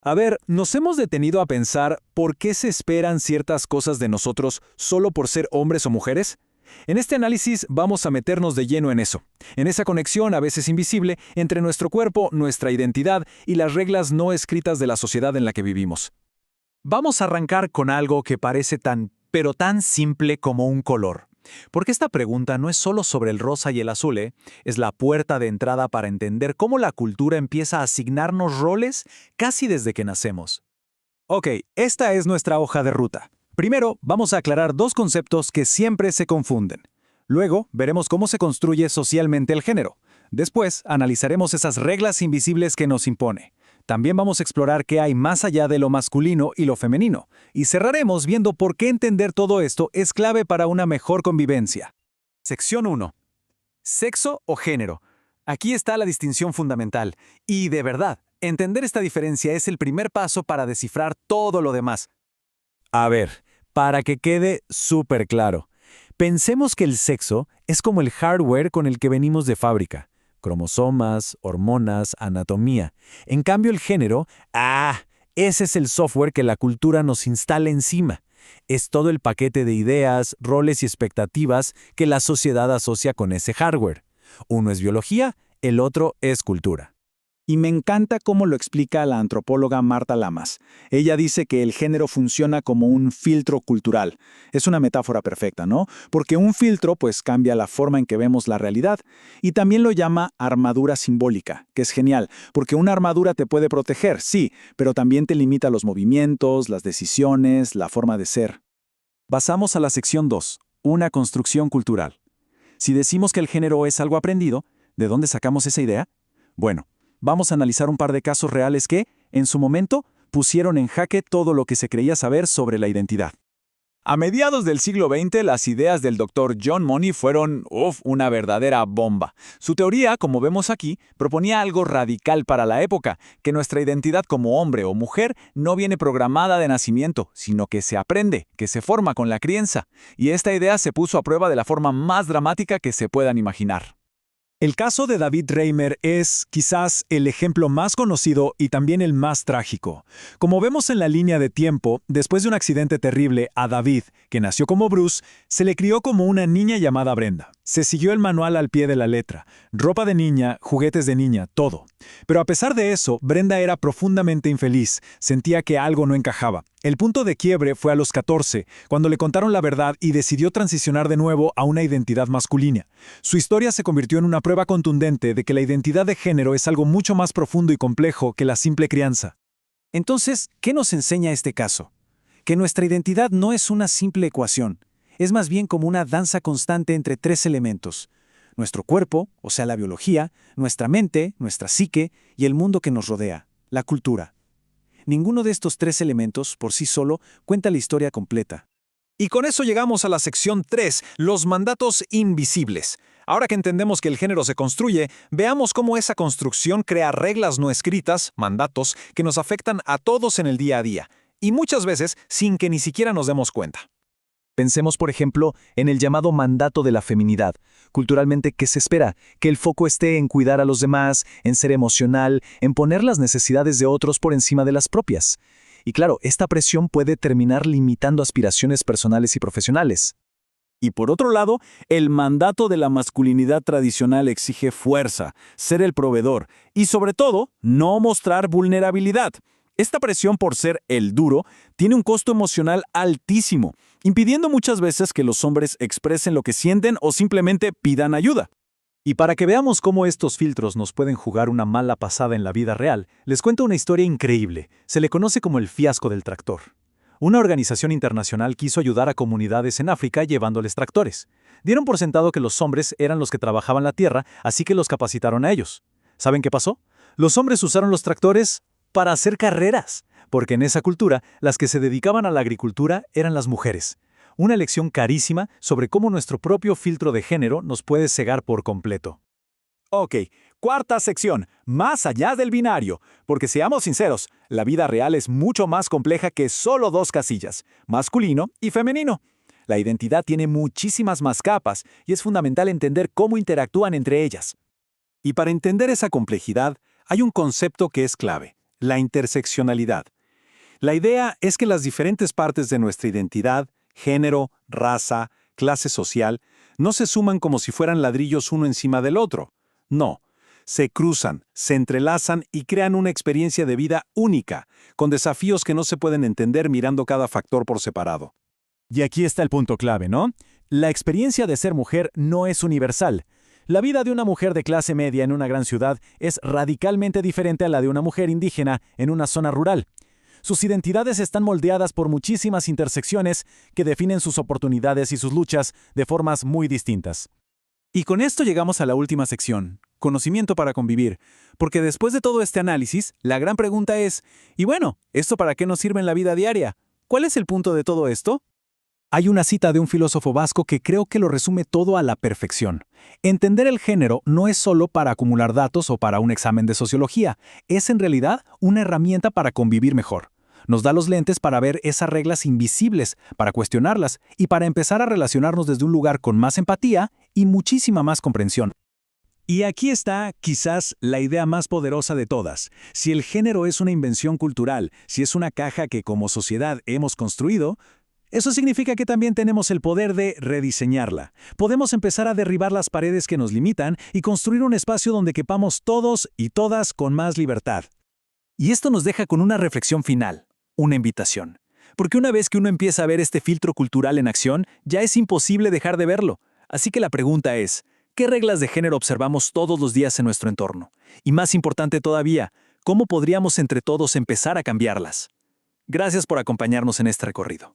A ver, ¿nos hemos detenido a pensar por qué se esperan ciertas cosas de nosotros solo por ser hombres o mujeres? En este análisis vamos a meternos de lleno en eso, en esa conexión a veces invisible entre nuestro cuerpo, nuestra identidad y las reglas no escritas de la sociedad en la que vivimos. Vamos a arrancar con algo que parece pero tan simple como un color. Porque esta pregunta no es solo sobre el rosa y el azul, es la puerta de entrada para entender cómo la cultura empieza a asignarnos roles casi desde que nacemos. Ok, esta es nuestra hoja de ruta. Primero, vamos a aclarar dos conceptos que siempre se confunden. Luego, veremos cómo se construye socialmente el género. Después, analizaremos esas reglas invisibles que nos impone. También vamos a explorar qué hay más allá de lo masculino y lo femenino. Y cerraremos viendo por qué entender todo esto es clave para una mejor convivencia. Sección 1. Sexo o género. Aquí está la distinción fundamental. Y de verdad, entender esta diferencia es el primer paso para descifrar todo lo demás. A ver, para que quede súper claro. Pensemos que el sexo es como el hardware con el que venimos de fábrica. Cromosomas, hormonas, anatomía. En cambio el género, ese es el software que la cultura nos instala encima. Es todo el paquete de ideas, roles y expectativas que la sociedad asocia con ese hardware. Uno es biología, el otro es cultura. Y me encanta cómo lo explica la antropóloga Marta Lamas. Ella dice que el género funciona como un filtro cultural. Es una metáfora perfecta, ¿no? Porque un filtro pues cambia la forma en que vemos la realidad. Y también lo llama armadura simbólica, que es genial, porque una armadura te puede proteger, sí, pero también te limita los movimientos, las decisiones, la forma de ser. Pasamos a la sección 2, una construcción cultural. Si decimos que el género es algo aprendido, ¿de dónde sacamos esa idea? Bueno, vamos a analizar un par de casos reales que, en su momento, pusieron en jaque todo lo que se creía saber sobre la identidad. A mediados del siglo XX, las ideas del Dr. John Money fueron, una verdadera bomba. Su teoría, como vemos aquí, proponía algo radical para la época, que nuestra identidad como hombre o mujer no viene programada de nacimiento, sino que se aprende, que se forma con la crianza. Y esta idea se puso a prueba de la forma más dramática que se puedan imaginar. El caso de David Reimer es, quizás, el ejemplo más conocido y también el más trágico. Como vemos en la línea de tiempo, después de un accidente terrible, a David, que nació como Bruce, se le crió como una niña llamada Brenda. Se siguió el manual al pie de la letra. Ropa de niña, juguetes de niña, todo. Pero a pesar de eso, Brenda era profundamente infeliz. Sentía que algo no encajaba. El punto de quiebre fue a los 14, cuando le contaron la verdad y decidió transicionar de nuevo a una identidad masculina. Su historia se convirtió en una prueba contundente de que la identidad de género es algo mucho más profundo y complejo que la simple crianza. Entonces, ¿qué nos enseña este caso? Que nuestra identidad no es una simple ecuación. Es más bien como una danza constante entre tres elementos. Nuestro cuerpo, o sea, la biología, nuestra mente, nuestra psique y el mundo que nos rodea, la cultura. Ninguno de estos tres elementos, por sí solo, cuenta la historia completa. Y con eso llegamos a la sección 3, los mandatos invisibles. Ahora que entendemos que el género se construye, veamos cómo esa construcción crea reglas no escritas, mandatos, que nos afectan a todos en el día a día, y muchas veces sin que ni siquiera nos demos cuenta. Pensemos, por ejemplo, en el llamado mandato de la feminidad. Culturalmente, ¿qué se espera? Que el foco esté en cuidar a los demás, en ser emocional, en poner las necesidades de otros por encima de las propias. Y claro, esta presión puede terminar limitando aspiraciones personales y profesionales. Y por otro lado, el mandato de la masculinidad tradicional exige fuerza, ser el proveedor y, sobre todo, no mostrar vulnerabilidad. Esta presión por ser el duro tiene un costo emocional altísimo, impidiendo muchas veces que los hombres expresen lo que sienten o simplemente pidan ayuda. Y para que veamos cómo estos filtros nos pueden jugar una mala pasada en la vida real, les cuento una historia increíble. Se le conoce como el fiasco del tractor. Una organización internacional quiso ayudar a comunidades en África llevándoles tractores. Dieron por sentado que los hombres eran los que trabajaban la tierra, así que los capacitaron a ellos. ¿Saben qué pasó? Los hombres usaron los tractores para hacer carreras, porque en esa cultura las que se dedicaban a la agricultura eran las mujeres. Una lección carísima sobre cómo nuestro propio filtro de género nos puede cegar por completo. Ok, cuarta sección, más allá del binario, porque seamos sinceros, la vida real es mucho más compleja que solo dos casillas, masculino y femenino. La identidad tiene muchísimas más capas y es fundamental entender cómo interactúan entre ellas. Y para entender esa complejidad, hay un concepto que es clave: la interseccionalidad. La idea es que las diferentes partes de nuestra identidad, género, raza, clase social, no se suman como si fueran ladrillos uno encima del otro. No, se cruzan, se entrelazan y crean una experiencia de vida única, con desafíos que no se pueden entender mirando cada factor por separado. Y aquí está el punto clave, ¿no? La experiencia de ser mujer no es universal. La vida de una mujer de clase media en una gran ciudad es radicalmente diferente a la de una mujer indígena en una zona rural. Sus identidades están moldeadas por muchísimas intersecciones que definen sus oportunidades y sus luchas de formas muy distintas. Y con esto llegamos a la última sección, conocimiento para convivir, porque después de todo este análisis, la gran pregunta es, y bueno, ¿esto para qué nos sirve en la vida diaria? ¿Cuál es el punto de todo esto? Hay una cita de un filósofo vasco que creo que lo resume todo a la perfección. Entender el género no es solo para acumular datos o para un examen de sociología, es en realidad una herramienta para convivir mejor. Nos da los lentes para ver esas reglas invisibles, para cuestionarlas y para empezar a relacionarnos desde un lugar con más empatía y muchísima más comprensión. Y aquí está, quizás, la idea más poderosa de todas. Si el género es una invención cultural, si es una caja que como sociedad hemos construido, eso significa que también tenemos el poder de rediseñarla. Podemos empezar a derribar las paredes que nos limitan y construir un espacio donde quepamos todos y todas con más libertad. Y esto nos deja con una reflexión final, una invitación. Porque una vez que uno empieza a ver este filtro cultural en acción, ya es imposible dejar de verlo. Así que la pregunta es, ¿qué reglas de género observamos todos los días en nuestro entorno? Y más importante todavía, ¿cómo podríamos entre todos empezar a cambiarlas? Gracias por acompañarnos en este recorrido.